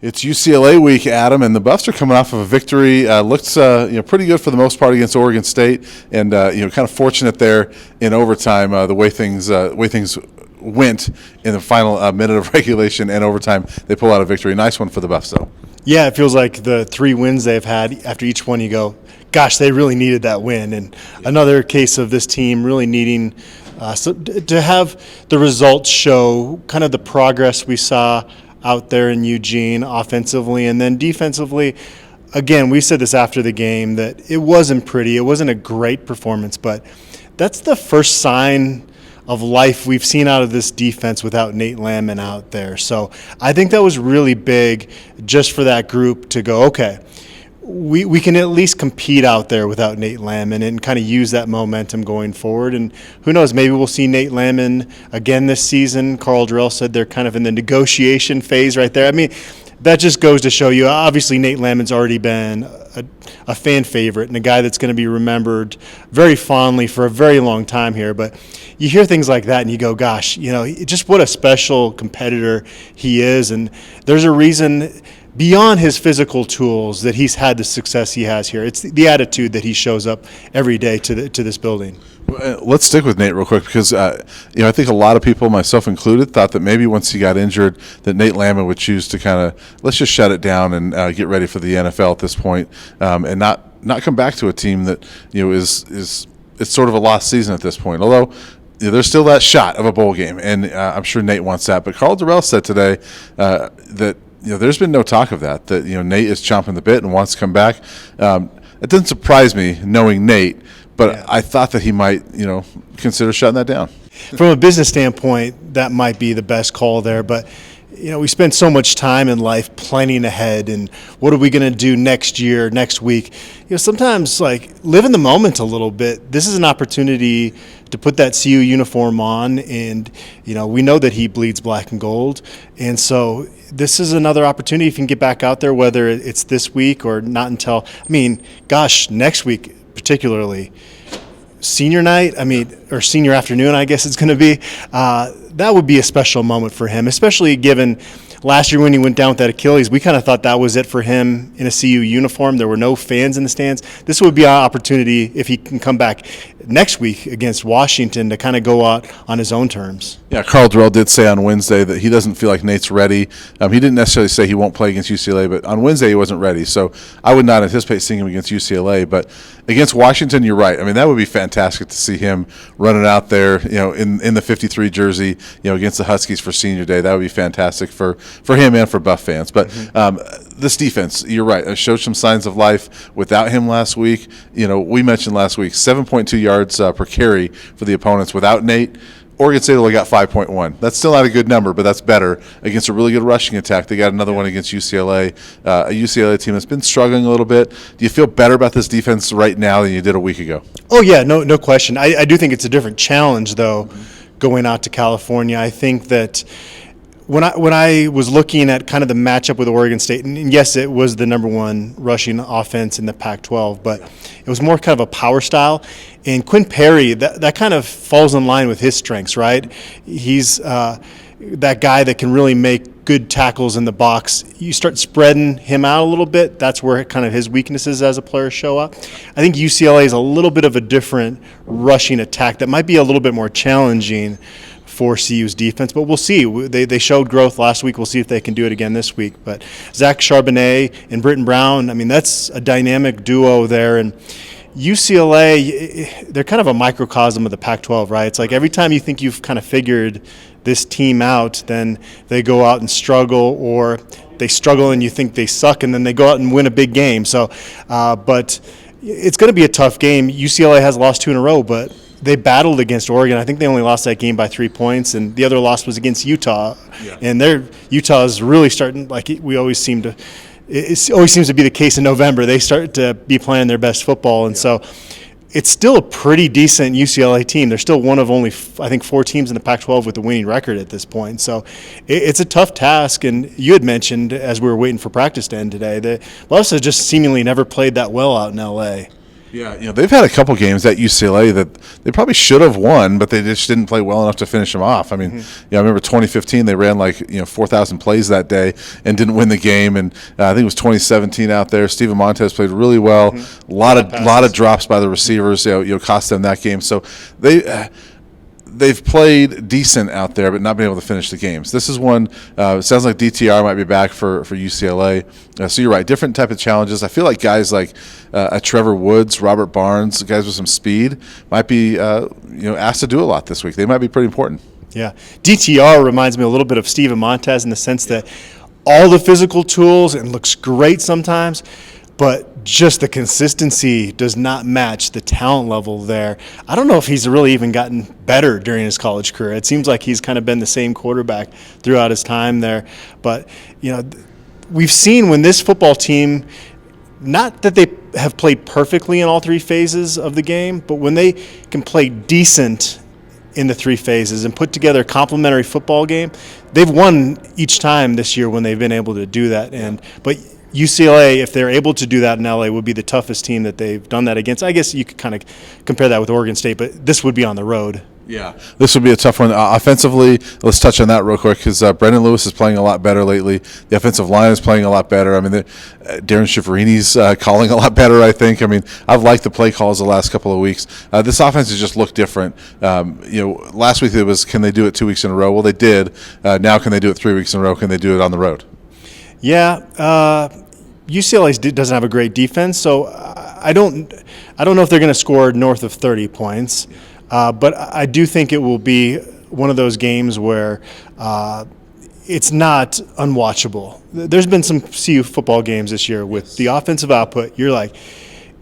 It's UCLA week, Adam, and the Buffs are coming off of a victory. Looks pretty good for the most part against Oregon State, and kind of fortunate there in overtime the way things went in the final minute of regulation and overtime. They pull out a victory. Nice one for the Buffs, though. Yeah, it feels like the 3 wins they've had, after each one you go, gosh, they really needed that win. And another case of this team really needing to have the results show kind of the progress we saw out there in Eugene offensively, and then defensively. Again, we said this after the game that it wasn't pretty. It wasn't a great performance, but that's the first sign of life we've seen out of this defense without Nate Landman out there. So I think that was really big just for that group to go, okay, we can at least compete out there without Nate Landman and kind of use that momentum going forward. And who knows, maybe we'll see Nate Landman again this season. Carl Durrell said they're kind of in the negotiation phase right there. I mean, that just goes to show you, obviously Nate Landman's already been a fan favorite and a guy that's going to be remembered very fondly for a very long time here. But you hear things like that and you go, gosh, just what a special competitor he is. And there's a reason beyond his physical tools that he's had the success he has here. It's the attitude that he shows up every day to this building. Let's stick with Nate real quick because I think a lot of people, myself included, thought that maybe once he got injured that Nate Landman would choose to kind of let's just shut it down and get ready for the NFL at this point, and not come back to a team that is it's sort of a lost season at this point. Although there's still that shot of a bowl game, and I'm sure Nate wants that. But Carl Durrell said today that there's been no talk of that Nate is chomping the bit and wants to come back. It doesn't surprise me knowing Nate. But yeah. I thought that he might, consider shutting that down. From a business standpoint, that might be the best call there. But, we spend so much time in life planning ahead and what are we going to do next year, next week. Sometimes, live in the moment a little bit. This is an opportunity to put that CU uniform on. And, we know that he bleeds black and gold. And so this is another opportunity if you can get back out there, whether it's this week or not until, next week. Particularly senior night, or senior afternoon, I guess it's going to be, that would be a special moment for him, especially given last year when he went down with that Achilles. We kind of thought that was it for him in a CU uniform. There were no fans in the stands. This would be an opportunity if he can come back next week against Washington to kind of go out on his own terms. Yeah, Carl Durrell did say on Wednesday that he doesn't feel like Nate's ready. He didn't necessarily say he won't play against UCLA, but on Wednesday he wasn't ready. So I would not anticipate seeing him against UCLA. But against Washington, you're right. That would be fantastic to see him running out there, in the 53 jersey, against the Huskies for Senior Day. That would be fantastic for him and for Buff fans. But this defense, you're right, it showed some signs of life without him last week. We mentioned last week 7.2 yards per carry for the opponents without Nate. Oregon State only got 5.1. That's still not a good number, but that's better against a really good rushing attack. They got another one against UCLA, a UCLA team that's been struggling a little bit. Do you feel better about this defense right now than you did a week ago? Oh, yeah, no question. I do think it's a different challenge, though, going out to California. I think that when I was looking at kind of the matchup with Oregon State, and yes, it was the number one rushing offense in the Pac-12, but it was more kind of a power style. And Quinn Perry, that kind of falls in line with his strengths, right? He's that guy that can really make good tackles in the box. You start spreading him out a little bit, that's where kind of his weaknesses as a player show up. I think UCLA is a little bit of a different rushing attack that might be a little bit more challenging for CU's defense, but we'll see. They showed growth last week. We'll see if they can do it again this week. But Zach Charbonnet and Britton Brown, that's a dynamic duo there. And UCLA, they're kind of a microcosm of the Pac-12, right? It's like every time you think you've kind of figured this team out, then they go out and struggle, or they struggle and you think they suck, and then they go out and win a big game. So, but it's going to be a tough game. UCLA has lost 2 in a row, but they battled against Oregon. I think they only lost that game by 3 points, and the other loss was against Utah. Yeah. And Utah is really starting, it always seems to be the case in November. They start to be playing their best football, and so it's still a pretty decent UCLA team. They're still one of only, I think, 4 teams in the Pac-12 with a winning record at this point. So it's a tough task, and you had mentioned as we were waiting for practice to end today that Buffs has just seemingly never played that well out in L.A. Yeah, they've had a couple games at UCLA that they probably should have won, but they just didn't play well enough to finish them off. I mean, I remember 2015 they ran 4,000 plays that day and didn't win the game, and I think it was 2017 out there. Steven Montez played really well. A lot of drops by the receivers, cost them that game. So they've played decent out there, but not been able to finish the games. This is one. It sounds like DTR might be back for UCLA. So you're right, different type of challenges. I feel like guys like Trevor Woods, Robert Barnes, guys with some speed, might be asked to do a lot this week. They might be pretty important. Yeah, DTR reminds me a little bit of Steven Montez in the sense that all the physical tools and looks great sometimes, but just the consistency does not match the talent level there. I don't know if he's really even gotten better during his college career. It seems like he's kind of been the same quarterback throughout his time there. But, we've seen when this football team, not that they have played perfectly in all three phases of the game, but when they can play decent in the three phases and put together a complementary football game, they've won each time this year when they've been able to do that. But UCLA, if they're able to do that in LA, would be the toughest team that they've done that against. I guess you could kind of compare that with Oregon State, but this would be on the road. Yeah, this would be a tough one. Offensively, let's touch on that real quick because Brendan Lewis is playing a lot better lately. The offensive line is playing a lot better. I mean, Darren Schifferini's calling a lot better, I think. I mean, I've liked the play calls the last couple of weeks. This offense has just looked different. Last week it was, can they do it 2 weeks in a row? Well, they did. Now can they do it 3 weeks in a row? Can they do it on the road? Yeah, UCLA doesn't have a great defense, so I don't know if they're going to score north of 30 points. But I do think it will be one of those games where it's not unwatchable. There's been some CU football games this year with the offensive output. You're like,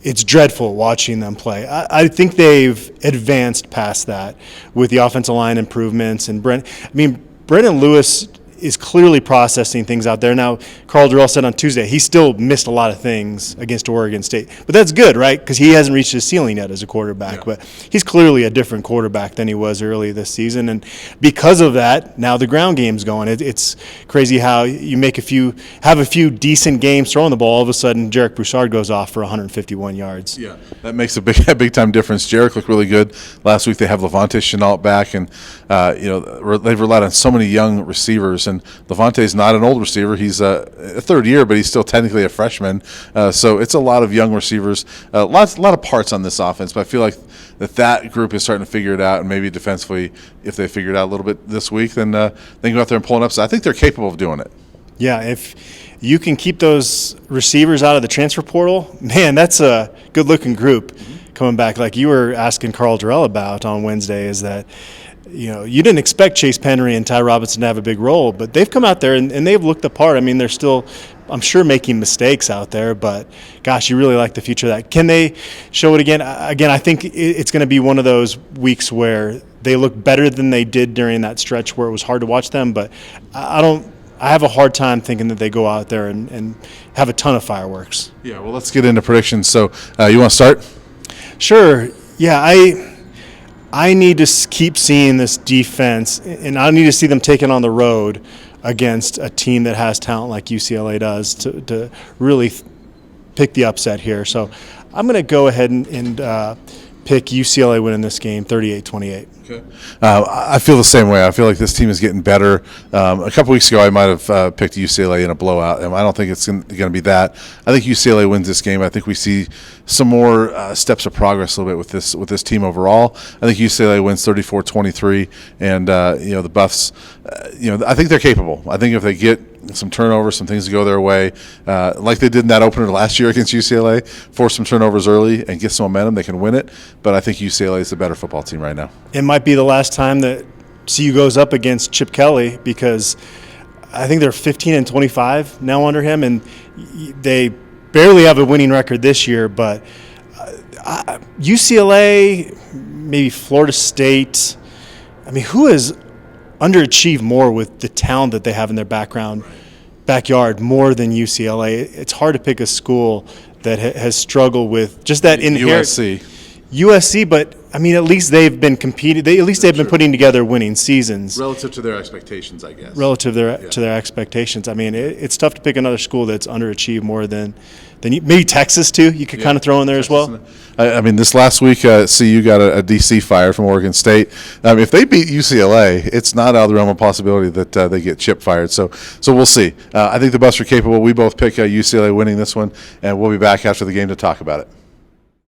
it's dreadful watching them play. I think they've advanced past that with the offensive line improvements. And Brendan Lewis is clearly processing things out there. Now, Carl Durrell said on Tuesday he still missed a lot of things against Oregon State. But that's good, right? Because he hasn't reached his ceiling yet as a quarterback. Yeah. But he's clearly a different quarterback than he was early this season. And because of that, now the ground game's going. It's crazy how you have a few decent games throwing the ball. All of a sudden, Jarek Broussard goes off for 151 yards. Yeah, that makes a big time difference. Jarek looked really good. Last week they have Levante Chenault back, and they've relied on so many young receivers. And Levante's not an old receiver. He's a third year, but he's still technically a freshman. So it's a lot of young receivers, a lot of parts on this offense. But I feel like that group is starting to figure it out, and maybe defensively, if they figure it out a little bit this week, then they can go out there and pull it up. So I think they're capable of doing it. Yeah, if you can keep those receivers out of the transfer portal, man, that's a good-looking group coming back. Like you were asking Carl Durrell about on Wednesday, is that you didn't expect Chase Penry and Ty Robinson to have a big role, but they've come out there and they've looked the part. I mean, they're still, I'm sure, making mistakes out there, but gosh, you really like the future of that. Can they show it again? Again, I think it's going to be one of those weeks where they look better than they did during that stretch where it was hard to watch them, but I have a hard time thinking that they go out there and have a ton of fireworks. Yeah, well, let's get into predictions. So you want to start? Sure. Yeah, I need to keep seeing this defense, and I need to see them taken on the road against a team that has talent like UCLA does to really pick the upset here. So I'm going to go ahead and pick UCLA winning this game 38-28. Okay. I feel the same way. I feel like this team is getting better. A couple weeks ago, I might have picked UCLA in a blowout, and I don't think it's going to be that. I think UCLA wins this game. I think we see some more steps of progress a little bit with this team overall. I think UCLA wins 34-23, and the Buffs. I think they're capable. I think if they get some turnovers, some things to go their way, like they did in that opener last year against UCLA, force some turnovers early and get some momentum, they can win it. But I think UCLA is the better football team right now. It might be the last time that CU goes up against Chip Kelly, because I think they're 15-25 now under him, and they barely have a winning record this year. But UCLA, maybe Florida State. I mean, who has underachieved more with the talent that they have in their backyard more than UCLA? It's hard to pick a school that has struggled with just that inherent USC. USC, but I mean, at least they've been competing. At least they've been putting together winning seasons Relative to their expectations, I guess. relative to their expectations. I mean, it's tough to pick another school that's underachieved more than maybe Texas too. You could kind of throw in there as well. I mean, this last week, CU got a DC fired from Oregon State. If they beat UCLA, it's not out of the realm of possibility that they get Chip fired. So we'll see. I think the Bucks are capable. We both pick UCLA winning this one, and we'll be back after the game to talk about it.